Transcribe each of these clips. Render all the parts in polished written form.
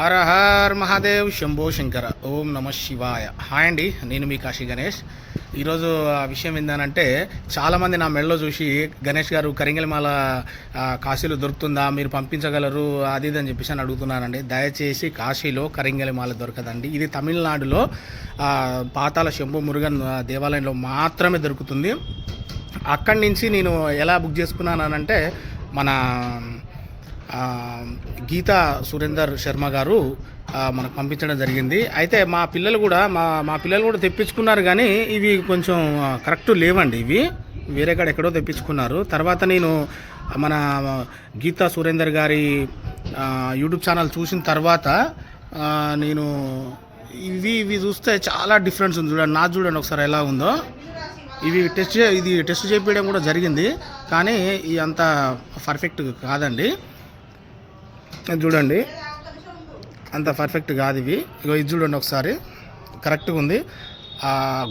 హర her Mahadev Shambho Shankara ఓం నమ శివాయ. Hi అండి, నేను మీ కాశీ గణేష్. ఈరోజు ఆ విషయం ఏంటంటే, చాలామంది నా మెడలో చూసి గణేష్ గారు కరింగలిమాల కాశీలో దొరుకుతుందా, మీరు పంపించగలరు అది ఇది అని చెప్పేసి అని అడుగుతున్నానండి. దయచేసి కాశీలో కరింగలిమాల దొరకదండి. ఇది తమిళనాడులో పాతాల శంభు మురుగన్ దేవాలయంలో మాత్రమే దొరుకుతుంది. అక్కడి నుంచి నేను ఎలా బుక్ చేసుకున్నానంటే, మన గీతా సురేందర్ శర్మ గారు మనకు పంపించడం జరిగింది. అయితే మా పిల్లలు కూడా తెప్పించుకున్నారు, కానీ ఇవి కొంచెం కరెక్ట్ లేవండి. ఇవి వేరే కాడ ఎక్కడో తెప్పించుకున్నారు. తర్వాత నేను మన గీతా సురేందర్ గారి యూట్యూబ్ ఛానల్ చూసిన తర్వాత నేను ఇవి చూస్తే చాలా డిఫరెన్స్ ఉంది. చూడండి ఒకసారి ఎలా ఉందో. ఇది టెస్ట్ చేయించడం కూడా జరిగింది, కానీ ఇది అంత పర్ఫెక్ట్ కాదండి. చూడండి, అంత పర్ఫెక్ట్ కాదు ఇవి. ఇది చూడండి ఒకసారి, కరెక్ట్గా ఉంది.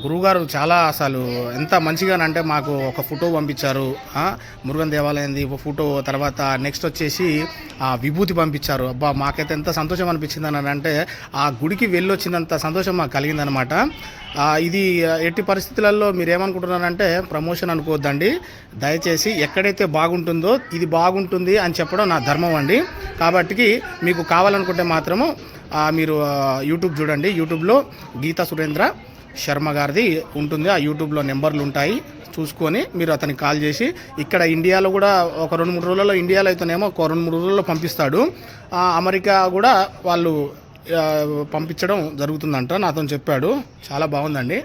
గురువుగారు చాలా అసలు ఎంత మంచిగానంటే మాకు ఒక ఫోటో పంపించారు, మురుగన్ దేవాలయంది ఫోటో. తర్వాత నెక్స్ట్ వచ్చేసి విభూతి పంపించారు. అబ్బా, మాకైతే ఎంత సంతోషం అనిపించింది అని అంటే, ఆ గుడికి వెళ్ళొచ్చినంత సంతోషం మాకు కలిగిందనమాట. ఇది ఎట్టి పరిస్థితులలో మీరు ఏమనుకుంటున్నారంటే ప్రమోషన్ అనుకోవద్దండి. దయచేసి ఎక్కడైతే బాగుంటుందో ఇది బాగుంటుంది అని చెప్పడం నా ధర్మం అండి. కాబట్టి మీకు కావాలనుకుంటే మాత్రము మీరు యూట్యూబ్ చూడండి. యూట్యూబ్లో గీతా సురేంద్ర శర్మ గారిది ఉంటుంది. ఆ యూట్యూబ్లో నెంబర్లు ఉంటాయి, చూసుకొని మీరు అతనికి కాల్ చేసి, ఇక్కడ ఇండియాలో కూడా ఒక 2-3 రోజుల్లో, ఇండియాలో అయితేనేమో ఒక 2-3 రోజుల్లో పంపిస్తాడు. అమెరికా కూడా వాళ్ళు పంపించడం జరుగుతుందంట, నాతో చెప్పాడు. చాలా బాగుందండి.